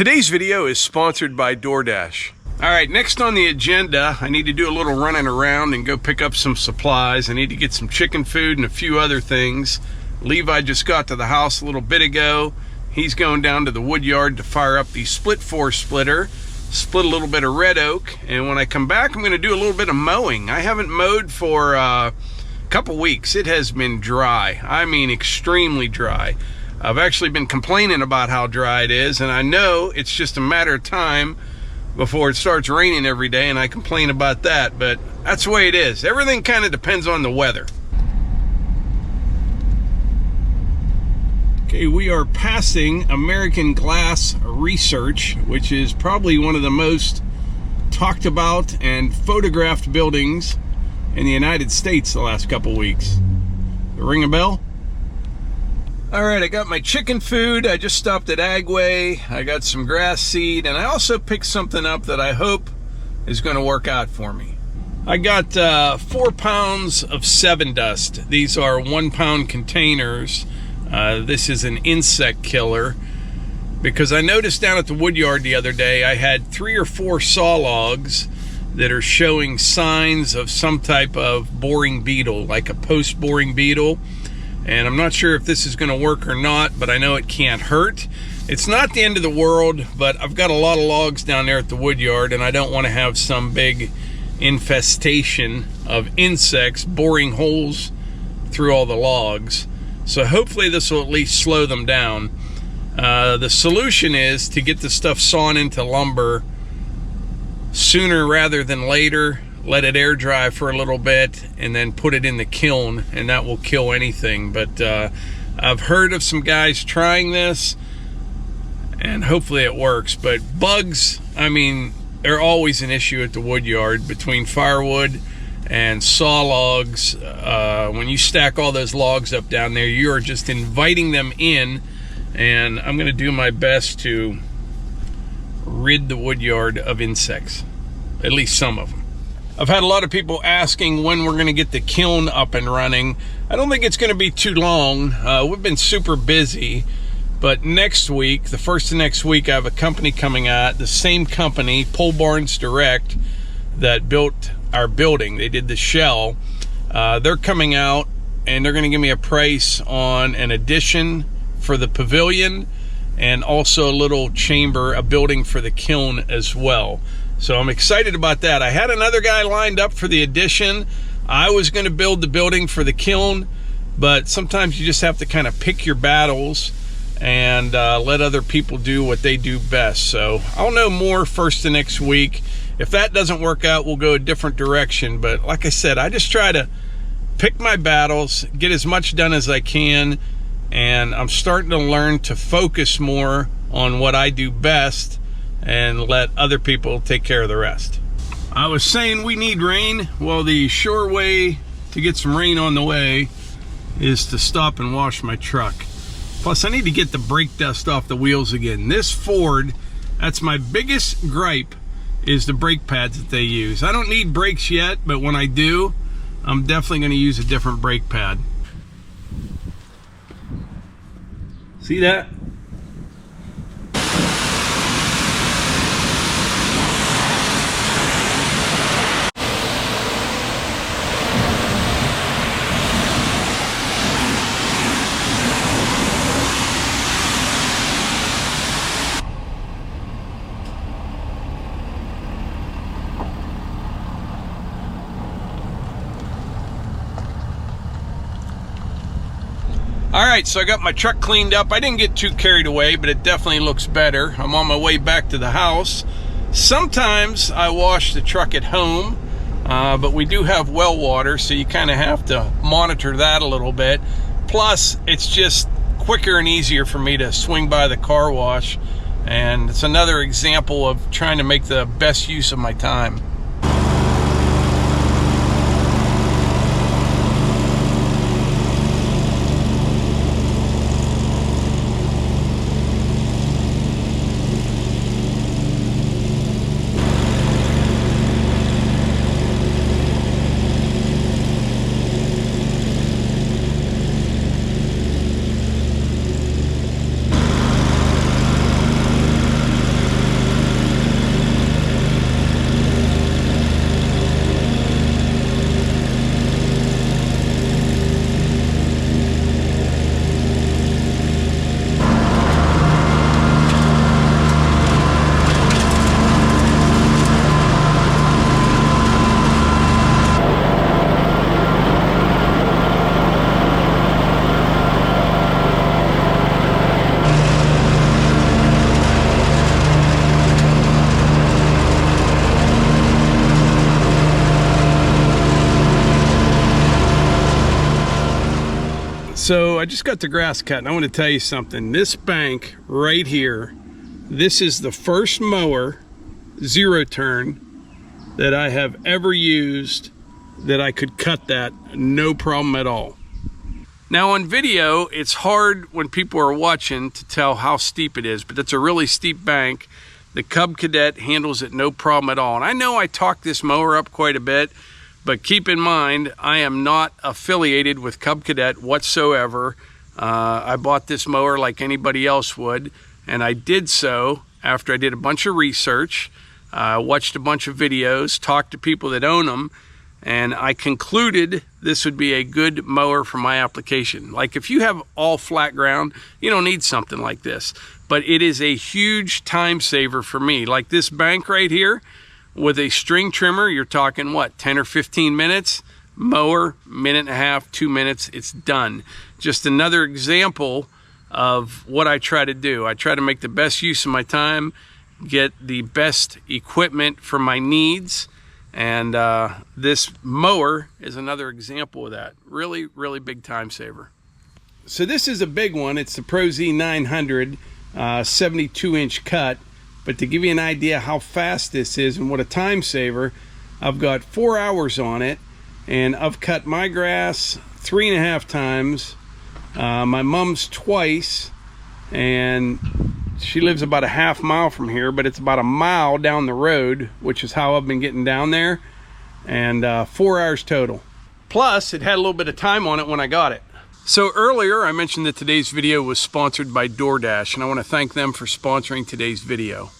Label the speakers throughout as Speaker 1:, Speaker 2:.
Speaker 1: Today's video is sponsored by DoorDash. All right, next on the agenda, I need to do a little running around and go pick up some supplies. I need to get some chicken food and a few other things. Levi just got to the house a little bit ago. He's going down to the Woodyard to fire up the split 4 splitter, split a little bit of red oak, and when I come back, I'm going to do a little bit of mowing. I haven't mowed for a couple weeks. It has been dry. I mean, extremely dry. I've actually been complaining about how dry it is, and I know it's just a matter of time before it starts raining every day, and I complain about that, but that's the way it is. Everything kind of depends on the weather. Okay, we are passing American Glass Research, which is probably one of the most talked about and photographed buildings in the United States the last couple weeks. Ring a bell? All right, I got my chicken food. I just stopped at Agway. I got some grass seed, and I also picked something up that I hope is going to work out for me. I got 4 pounds of 7 dust. These are 1 pound containers. This is an insect killer because I noticed down at the Woodyard the other day I had 3 or 4 saw logs that are showing signs of some type of boring beetle, like a post boring beetle. And I'm not sure if this is going to work or not, but I know it can't hurt. It's not the end of the world, but I've got a lot of logs down there at the Woodyard, and I don't want to have some big infestation of insects boring holes through all the logs. So hopefully this will at least slow them down. The solution is to get the stuff sawn into lumber sooner rather than later. Let it air dry for a little bit and then put it in the kiln, and that will kill anything. But I've heard of some guys trying this, and hopefully it works. But bugs, I mean, they're always an issue at the Woodyard between firewood and saw logs. When you stack all those logs up down there, you are just inviting them in, and I'm going to do my best to rid the Woodyard of insects, at least some of them. I've had a lot of people asking when we're going to get the kiln up and running. I don't think it's going to be too long. We've been super busy, but next week, the first of next week, I have a company coming out, the same company, Pole Barns Direct, that built our building. They did the shell. They're coming out, and they're going to give me a price on an addition for the pavilion and also a little chamber, a building for the kiln as well. So I'm excited about that. I had another guy lined up for the addition. I was going to build the building for the kiln, but sometimes you just have to kind of pick your battles and let other people do what they do best. So I'll know more first of next week. If that doesn't work out, we'll go a different direction. But like I said, I just try to pick my battles, get as much done as I can, and I'm starting to learn to focus more on what I do best and let other people take care of the rest. I was saying we need rain. Well, the sure way to get some rain on the way is to stop and wash my truck. Plus, I need to get the brake dust off the wheels again. This Ford, that's my biggest gripe, is the brake pads that they use. I don't need brakes yet, but when I do, I'm definitely going to use a different brake pad. See that? All right, so I got my truck cleaned up. I didn't get too carried away, but it definitely looks better. I'm on my way back to the house. Sometimes I wash the truck at home, but we do have well water, so you kind of have to monitor that a little bit. Plus, it's just quicker and easier for me to swing by the car wash, and it's another example of trying to make the best use of my time. So I just got the grass cut, and I want to tell you something. This bank right here, this is the first mower, zero turn, that I have ever used that I could cut that no problem at all. Now on video, it's hard when people are watching to tell how steep it is, but it's a really steep bank. The Cub Cadet handles it no problem at all. And I know I talked this mower up quite a bit, but keep in mind, I am not affiliated with Cub Cadet whatsoever. I bought this mower like anybody else would, and I did so after I did a bunch of research, watched a bunch of videos, talked to people that own them, and I concluded this would be a good mower for my application. Like if you have all flat ground, you don't need something like this, but it is a huge time saver for me. Like this bank right here with a string trimmer, you're talking what, 10 or 15 minutes? Mower, minute and a half, 2 minutes, it's done. Just another example of what I try to do. I try to make the best use of my time, get the best equipment for my needs, and this mower is another example of that. Really, really big time saver. So this is a big one. It's the Pro Z900 72-inch cut. But to give you an idea how fast this is and what a time saver, I've got 4 hours on it, and I've cut my grass 3.5 times, my mom's twice, and she lives about a half mile from here, but it's about a mile down the road, which is how I've been getting down there, and 4 hours total. Plus, it had a little bit of time on it when I got it. So earlier, I mentioned that today's video was sponsored by DoorDash, and I want to thank them for sponsoring today's video.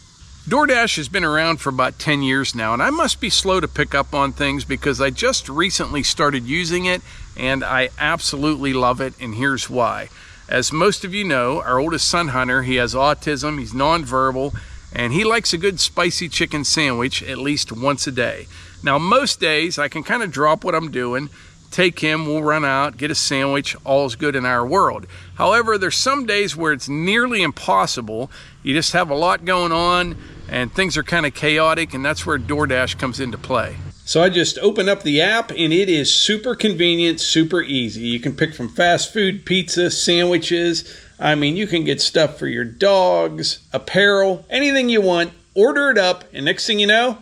Speaker 1: DoorDash has been around for about 10 years now, and I must be slow to pick up on things because I just recently started using it, and I absolutely love it, and here's why. As most of you know, our oldest son, Hunter, he has autism, he's nonverbal, and he likes a good spicy chicken sandwich at least once a day. Now, most days, I can kind of drop what I'm doing, take him, we'll run out, get a sandwich, all's good in our world. However, there's some days where it's nearly impossible. You just have a lot going on, and things are kind of chaotic, and that's where DoorDash comes into play. So I just open up the app, and it is super convenient, super easy. You can pick from fast food, pizza, sandwiches. I mean, you can get stuff for your dogs, apparel, anything you want. Order it up, and next thing you know,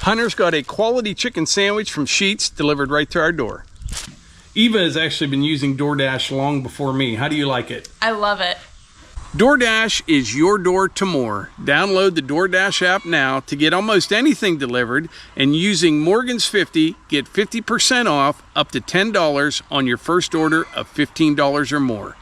Speaker 1: Hunter's got a quality chicken sandwich from Sheetz delivered right to our door. Eva has actually been using DoorDash long before me. How do you like it?
Speaker 2: I love it.
Speaker 1: DoorDash is your door to more. Download the DoorDash app now to get almost anything delivered, and using Morgan's 50, get 50% off up to $10 on your first order of $15 or more.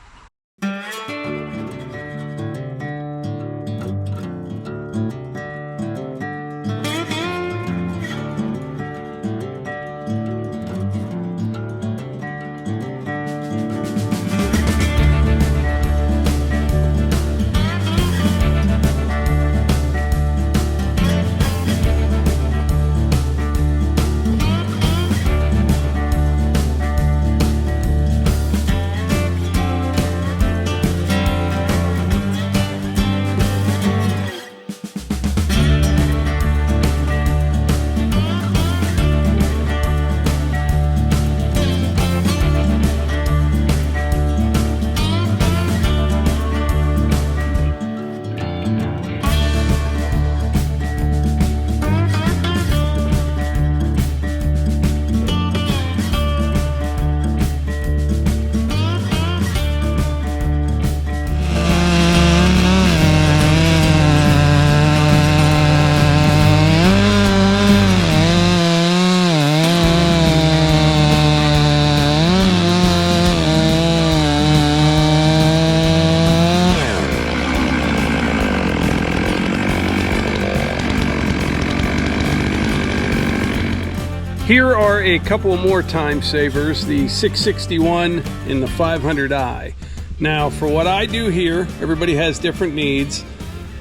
Speaker 1: Here are a couple more time savers, the 661 and the 500i. Now, for what I do here, everybody has different needs.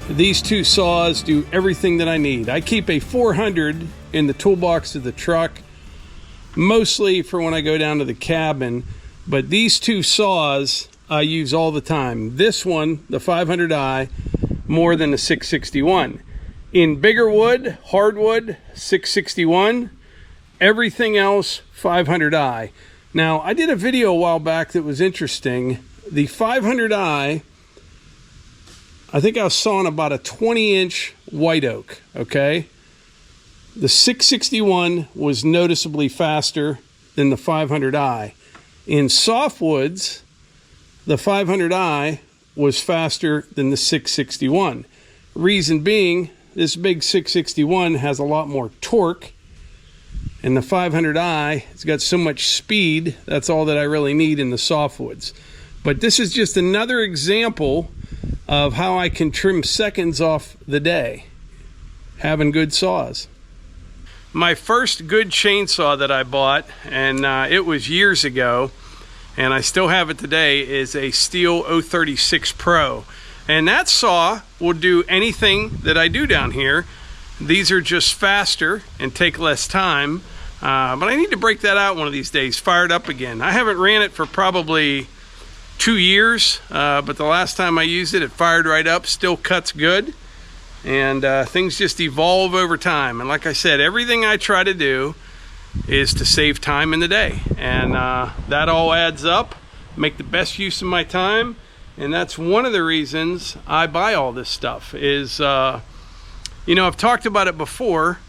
Speaker 1: These two saws do everything that I need. I keep a 400 in the toolbox of the truck, mostly for when I go down to the cabin, but these two saws I use all the time. This one, the 500i, more than the 661. In bigger wood, hardwood, 661. Everything else, 500i. Now, I did a video a while back that was interesting. The 500i, I think I was sawing about a 20-inch white oak, okay? The 661 was noticeably faster than the 500i. In softwoods, the 500i was faster than the 661. Reason being, this big 661 has a lot more torque, and the 500i has got so much speed, that's all that I really need in the softwoods. But this is just another example of how I can trim seconds off the day, having good saws. My first good chainsaw that I bought, and it was years ago, and I still have it today, is a Steel 036 Pro. And that saw will do anything that I do down here. These are just faster and take less time, but I need to break that out one of these days, fire it up again. I haven't ran it for probably 2 years, but the last time I used it, it fired right up, still cuts good. And things just evolve over time. And like I said, everything I try to do is to save time in the day. And that all adds up, make the best use of my time. And that's one of the reasons I buy all this stuff is, you know, I've talked about it before.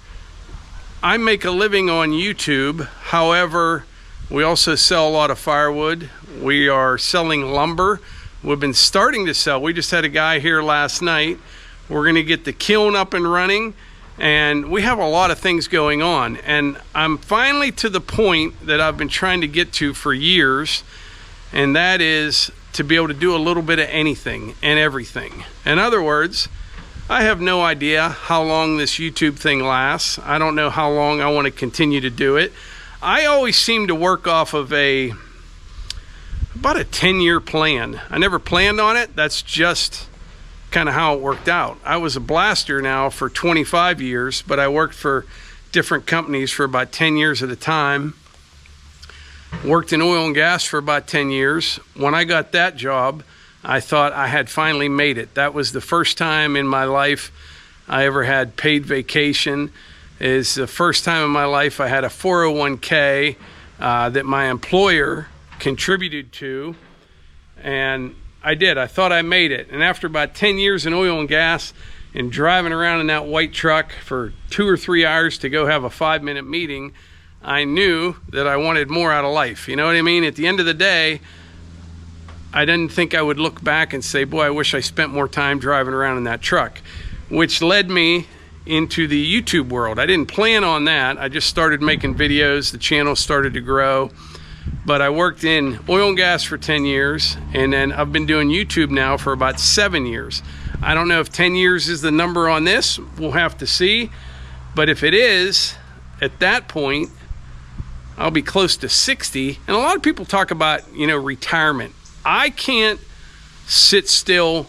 Speaker 1: I make a living on YouTube. However, we also sell a lot of firewood. We are selling lumber. We've been starting to sell. We just had a guy here last night. We're going to get the kiln up and running, and we have a lot of things going on. And I'm finally to the point that I've been trying to get to for years, and that is to be able to do a little bit of anything and everything. In other words, I have no idea how long this YouTube thing lasts. I don't know how long I want to continue to do it. I always seem to work off of about a 10-year plan. I never planned on it. That's just kind of how it worked out. I was a blaster now for 25 years, but I worked for different companies for about 10 years at a time. Worked in oil and gas for about 10 years. When I got that job, I thought I had finally made it. That was the first time in my life I ever had paid vacation. It's the first time in my life I had a 401k that my employer contributed to, and I did. I thought I made it. And after about 10 years in oil and gas and driving around in that white truck for 2 or 3 hours to go have a 5-minute meeting, I knew that I wanted more out of life. You know what I mean? At the end of the day, I didn't think I would look back and say, boy, I wish I spent more time driving around in that truck, which led me into the YouTube world. I didn't plan on that. I just started making videos. The channel started to grow. But I worked in oil and gas for 10 years, and then I've been doing YouTube now for about 7 years. I don't know if 10 years is the number on this. We'll have to see. But if it is, at that point, I'll be close to 60. And a lot of people talk about, you know, retirement. I can't sit still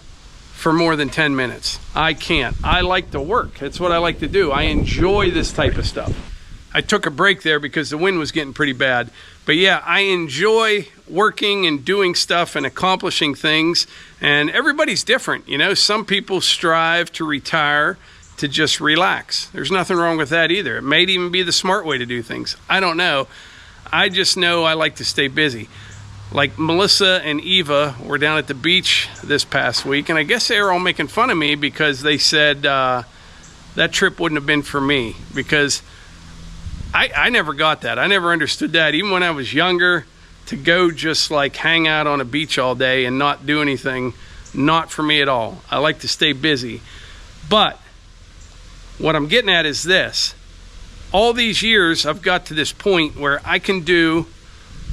Speaker 1: for more than 10 minutes. I can't. I like to work. That's what I like to do. I enjoy this type of stuff. I took a break there because the wind was getting pretty bad. But yeah, I enjoy working and doing stuff and accomplishing things. And everybody's different. You know, some people strive to retire to just relax. There's nothing wrong with that either. It may even be the smart way to do things. I don't know. I just know I like to stay busy. Like Melissa and Eva were down at the beach this past week, and I guess they were all making fun of me because they said that trip wouldn't have been for me, because I never got that. I never understood that. Even when I was younger, to go just like hang out on a beach all day and not do anything, not for me at all. I like to stay busy. But what I'm getting at is this. All these years, I've got to this point where I can do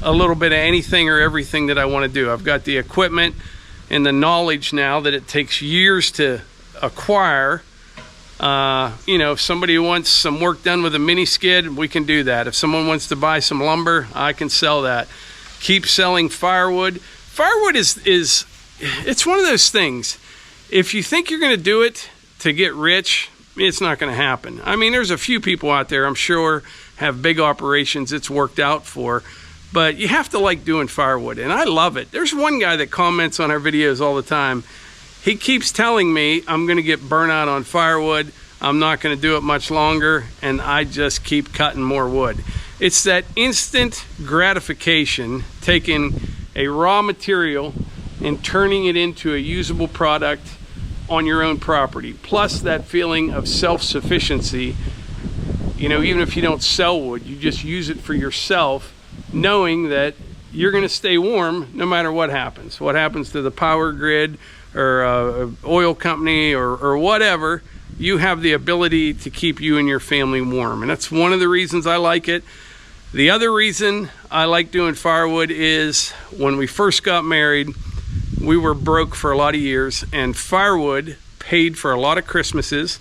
Speaker 1: a little bit of anything or everything that I want to do. I've got the equipment and the knowledge now that it takes years to acquire. You know, if somebody wants some work done with a mini skid, we can do that. If someone wants to buy some lumber, I can sell that. Keep selling firewood. Firewood is it's one of those things. If you think you're going to do it to get rich, it's not going to happen. I mean, there's a few people out there, I'm sure, have big operations it's worked out for, but you have to like doing firewood, and I love it. There's one guy that comments on our videos all the time. He keeps telling me I'm going to get burnt out on firewood. I'm not going to do it much longer, and I just keep cutting more wood. It's that instant gratification, taking a raw material and turning it into a usable product on your own property. Plus that feeling of self-sufficiency. You know, even if you don't sell wood, you just use it for yourself, knowing that you're going to stay warm no matter what happens. What happens to the power grid or oil company or whatever, you have the ability to keep you and your family warm. And that's one of the reasons I like it. The other reason I like doing firewood is when we first got married, we were broke for a lot of years, and firewood paid for a lot of Christmases,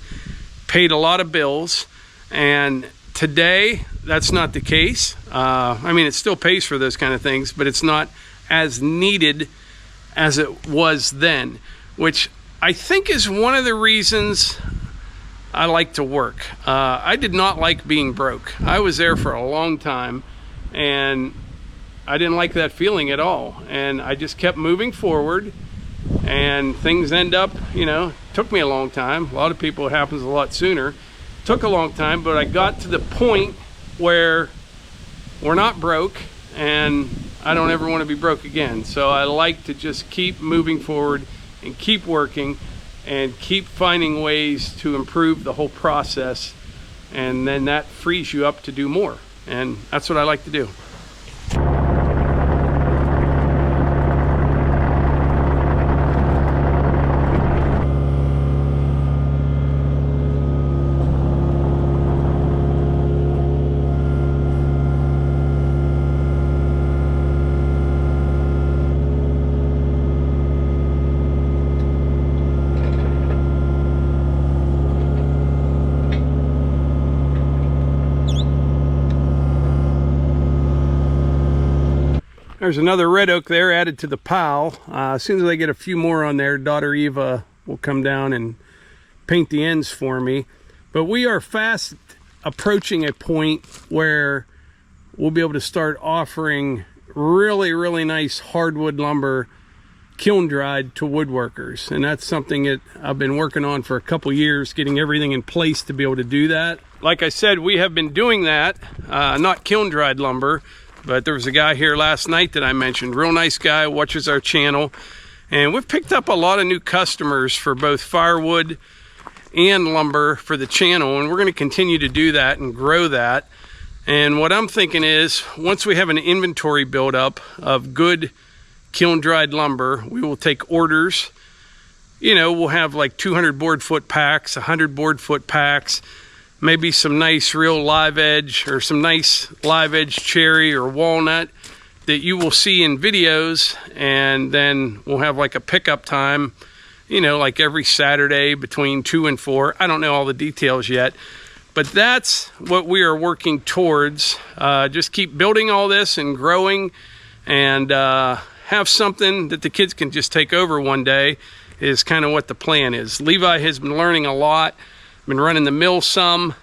Speaker 1: paid a lot of bills. And today, that's not the case. I mean, it still pays for those kind of things, but it's not as needed as it was then, which I think is one of the reasons I like to work. I did not like being broke. I was there for a long time, and I didn't like that feeling at all. And I just kept moving forward, and things end up, you know, took me a long time. A lot of people, it happens a lot sooner. Took a long time, but I got to the point where we're not broke, and I don't ever want to be broke again. So I like to just keep moving forward and keep working and keep finding ways to improve the whole process, and then that frees you up to do more. And that's what I like to do. There's another red oak there added to the pile. As soon as I get a few more on there, daughter Eva will come down and paint the ends for me. But we are fast approaching a point where we'll be able to start offering really, really nice hardwood lumber kiln dried to woodworkers. And that's something that I've been working on for a couple years, getting everything in place to be able to do that. Like I said, we have been doing that, not kiln dried lumber, but there was a guy here last night that I mentioned, real nice guy, watches our channel. And we've picked up a lot of new customers for both firewood and lumber for the channel. And we're gonna continue to do that and grow that. And what I'm thinking is, once we have an inventory build up of good kiln dried lumber, we will take orders. You know, we'll have like 200 board foot packs, 100 board foot packs, maybe some nice real live edge or some nice live edge cherry or walnut that you will see in videos. And then we'll have like a pickup time, you know, like every Saturday between 2 and 4. I don't know all the details yet, but that's what we are working towards. Just keep building all this and growing, and have something that the kids can just take over one day is kind of what the plan is. Levi has been learning a lot. Been running the mill some.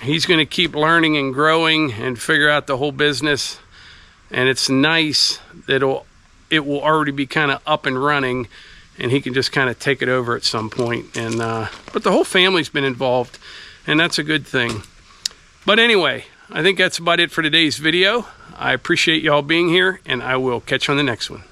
Speaker 1: He's going to keep learning and growing and figure out the whole business. And it's nice that it will already be kind of up and running, and he can just kind of take it over at some point. And but the whole family's been involved, and that's a good thing. But anyway, I think that's about it for today's video. I appreciate y'all being here, and I will catch you on the next one.